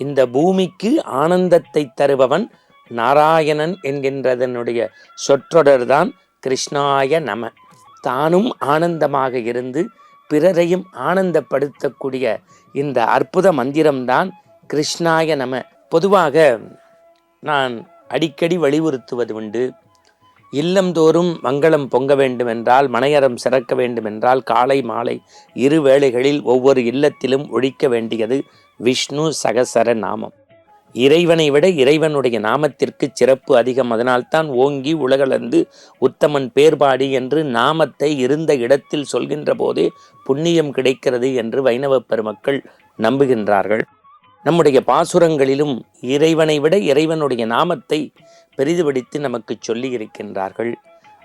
இந்த பூமிக்கு ஆனந்தத்தை தருபவன் நாராயணன் என்கின்றதனுடைய சொற்றொடர்தான் கிருஷ்ணாய நம. தானும் ஆனந்தமாக இருந்து பிறரையும் ஆனந்தப்படுத்தக்கூடிய இந்த அற்புத மந்திரம்தான் கிருஷ்ணாய நம. பொதுவாக நான் அடிக்கடி வலியுறுத்துவது உண்டு, இல்லந்தோறும் மங்களம் பொங்க வேண்டுமென்றால், மனையறம் சிறக்க வேண்டுமென்றால் காலை மாலை இரு வேளைகளில் ஒவ்வொரு இல்லத்திலும் ஒழிக்க வேண்டியது விஷ்ணு சகசர நாமம். இறைவனை விட இறைவனுடைய நாமத்திற்கு சிறப்பு அதிகம். அதனால்தான் ஓங்கி உலகளந்து உத்தமன் பேர்பாடி என்று நாமத்தை இருந்த இடத்தில் சொல்கின்ற போதே புண்ணியம் கிடைக்கிறது என்று வைணவ பெருமக்கள் நம்புகின்றார்கள். நம்முடைய பாசுரங்களிலும் இறைவனை விட இறைவனுடைய நாமத்தை பெரிதுபடுத்தி நமக்கு சொல்லி இருக்கின்றார்கள்.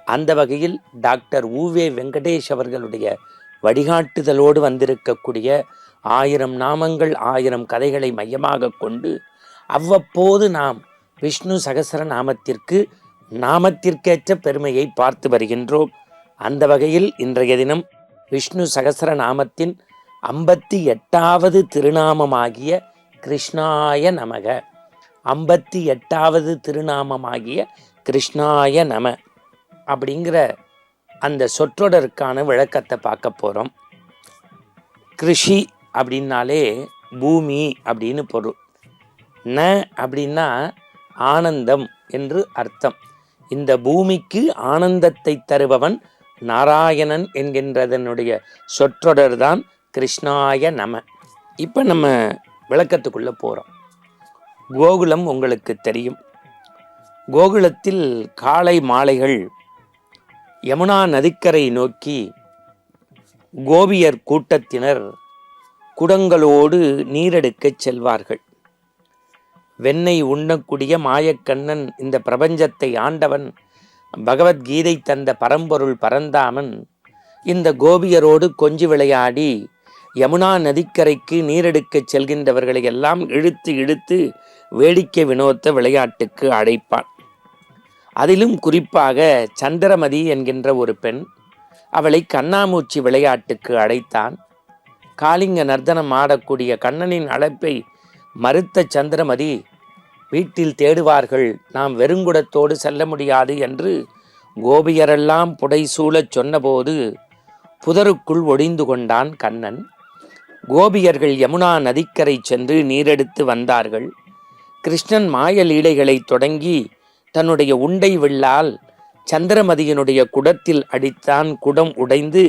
அந்த வகையில் டாக்டர் உவே வெங்கடேஷ் அவர்களுடைய வழிகாட்டுதலோடு வந்திருக்கக்கூடிய 1000 நாமங்கள் 1000 கதைகளை மையமாக கொண்டு அவ்வப்போது நாம் விஷ்ணு சகசர நாமத்திற்கேற்ற பெருமையை பார்த்து வருகின்றோம். அந்த வகையில் இன்றைய தினம் விஷ்ணு சகசர நாமத்தின் 58வது திருநாமமாகிய கிருஷ்ணாய நமக, 58வது திருநாமமாகிய கிருஷ்ணாய நம அப்படிங்கிற அந்த சொற்றொடருக்கான விளக்கத்தை பார்க்க போகிறோம். கிருஷி அப்படின்னாலே பூமி அப்படின்னு பொருள். ந அப்படின்னா ஆனந்தம் என்று அர்த்தம். இந்த பூமிக்கு ஆனந்தத்தை தருபவன் நாராயணன் என்கின்றதனுடைய சொற்றொடர்தான் கிருஷ்ணாய நம. இப்போ நம்ம விளக்கத்துக்குள்ளே போகிறோம். கோகுலம் உங்களுக்கு தெரியும். கோகுலத்தில் காலை மாலைகள் யமுனா நதிக்கரை நோக்கி கோபியர் கூட்டத்தினர் குடங்களோடு நீரெடுக்கச் செல்வார்கள். வெண்ணெய் உண்ணக்கூடிய மாயக்கண்ணன், இந்த பிரபஞ்சத்தை ஆண்டவன், பகவத்கீதை தந்த பரம்பொருள் பரந்தாமன் இந்த கோபியரோடு கொஞ்சி விளையாடி யமுனா நதிக்கரைக்கு நீரெடுக்கச் செல்கின்றவர்களை எல்லாம் இழுத்து இழுத்து வேடிக்கை வினோத்த விளையாட்டுக்கு அழைப்பான். அதிலும் குறிப்பாக சந்திரமதி என்கின்ற ஒரு பெண், அவளை கண்ணாமூச்சி விளையாட்டுக்கு அழைத்தான். காளிங்க நர்த்தனம் ஆடக்கூடிய கண்ணனின் அழைப்பை மறுத்த சந்திரமதி, வீட்டில் தேடுவார்கள், நாம் வெறுங்குடத்தோடு செல்ல முடியாது என்று கோபியரெல்லாம் புடைசூழச் சொன்னபோது புதருக்குள் ஒளிந்து கொண்டான் கண்ணன். கோபியர்கள் யமுனா நதிக்கரை சென்று நீரெடுத்து வந்தார்கள். கிருஷ்ணன் மாய லீலைகளை தொடங்கி தன்னுடைய உண்டை வில்லால் சந்திரமதியினுடைய குடத்தில் அடித்தான். குடம் உடைந்து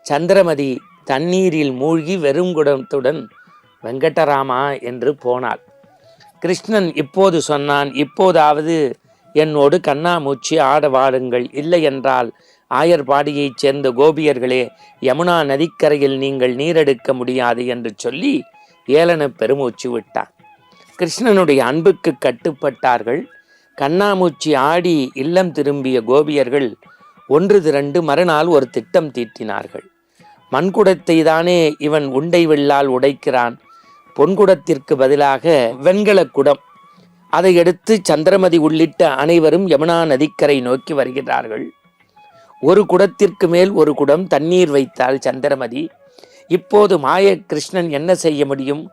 சந்திரமதி தண்ணீரில் மூழ்கி வெறுங்குடத்துடன் வெங்கடராமா என்று போனாள். கிருஷ்ணன் இப்போது சொன்னான், இப்போதாவது என்னோடு கண்ணாமூச்சி ஆட வாடுங்கள், இல்லை என்றால் ஆயர்பாடியைச் சேர்ந்த கோபியர்களே, யமுனா நதிக்கரையில் நீங்கள் நீரெடுக்க முடியாது என்று சொல்லி ஏளன பெருமூச்சு விட்டான். கிருஷ்ணனுடைய அன்புக்கு கட்டுப்பட்டார்கள். கண்ணாமூச்சி ஆடி இல்லம் திரும்பிய கோபியர்கள் ஒன்று திரண்டு மறுநாள் ஒரு திட்டம் தீட்டினார்கள். மண்குடத்தை தானே இவன் உண்டை வெள்ளால் உடைக்கிறான், பொன்குடத்திற்கு பதிலாக வெண்கல குடம், அதை எடுத்து சந்திரமதி உள்ளிட்ட அனைவரும் யமுனா நதிக்கரை நோக்கி வருகிறார்கள். ஒரு குடத்திற்கு மேல் ஒரு குடம் தண்ணீர் வைத்தாள் சந்திரமதி. இப்போது மாய கிருஷ்ணன் என்ன செய்ய முடியும்?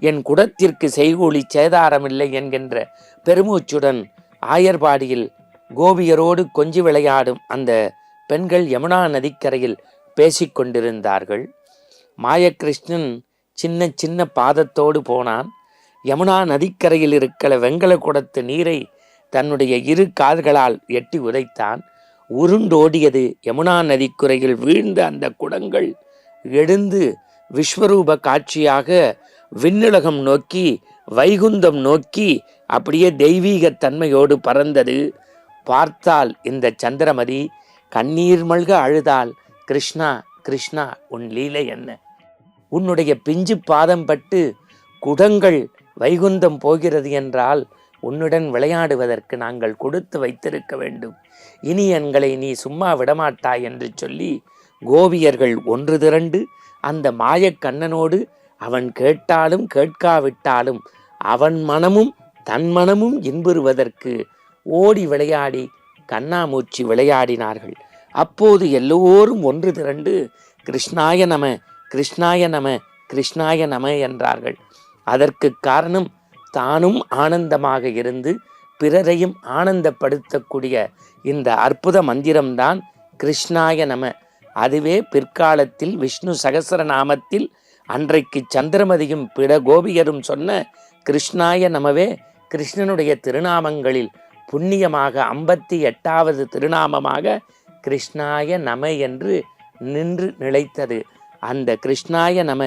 என் குடத்திற்கு செய்கூலி சேதாரமில்லை என்கின்ற பெருமூச்சுடன் ஆயர்பாடியில் கோபியரோடு கொஞ்சி விளையாடும் அந்த பெண்கள் யமுனா நதிக்கரையில் பேசிக்கொண்டிருந்தார்கள். மாயகிருஷ்ணன் சின்ன சின்ன பாதத்தோடு போனான். யமுனா நதிக்கரையில் இருக்கிற வெங்கல குடத்து நீரை தன்னுடைய இரு கால்களால் எட்டி உதைத்தான். உருண்டோடியது. யமுனா நதிக்குறையில் வீழ்ந்த அந்த குடங்கள் எழுந்து விஸ்வரூப காட்சியாக விண்ணுலகம் நோக்கி வைகுந்தம் நோக்கி அப்படியே தெய்வீக தன்மையோடு பறந்தது. பார்த்தால் இந்த சந்திரமதி கண்ணீர் மல்க அழுதாள். கிருஷ்ணா கிருஷ்ணா, உன் லீலை என்ன? உன்னுடைய பிஞ்சு பாதம் பட்டு குடங்கள் வைகுந்தம் போகிறது என்றால் உன்னுடன் விளையாடுவதற்கு நாங்கள் கொடுத்து வைத்திருக்க வேண்டும். இனி எங்களை நீ சும்மா விடமாட்டாய் என்று சொல்லி கோபியர்கள் ஒன்று திரண்டு அந்த மாயக்கண்ணனோடு அவன் கேட்டாலும் கேட்காவிட்டாலும் அவன் மனமும் தன் மனமும் இன்புறுவதற்கு ஓடி விளையாடி கண்ணாமூச்சி விளையாடினார்கள். அப்போது எல்லோரும் ஒன்று திரண்டு கிருஷ்ணாய நம கிருஷ்ணாய நம கிருஷ்ணாய நம என்றார்கள். அதற்கு காரணம் தானும் ஆனந்தமாக இருந்து பிறரையும் ஆனந்தப்படுத்தக்கூடிய இந்த அற்புத மந்திரம்தான் கிருஷ்ணாய நம. அதுவே பிற்காலத்தில் விஷ்ணு சகஸ்ரநாமத்தில் அன்றைக்கு சந்திரமதியும் பிற கோபியரும் சொன்ன கிருஷ்ணாய நமவே கிருஷ்ணனுடைய திருநாமங்களில் புண்ணியமாக 58வது திருநாமமாக கிருஷ்ணாய நம என்று நின்று நிலைத்தது. அந்த கிருஷ்ணாய நம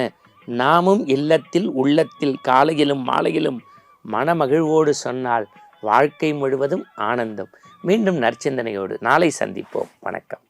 நாமும் இல்லத்தில் உள்ளத்தில் காலையிலும் மாலையிலும் மனமகிழ்வோடு சொன்னால் வாழ்க்கை முழுவதும் ஆனந்தம். மீண்டும் நற்சிந்தனையோடு நாளை சந்திப்போம். வணக்கம்.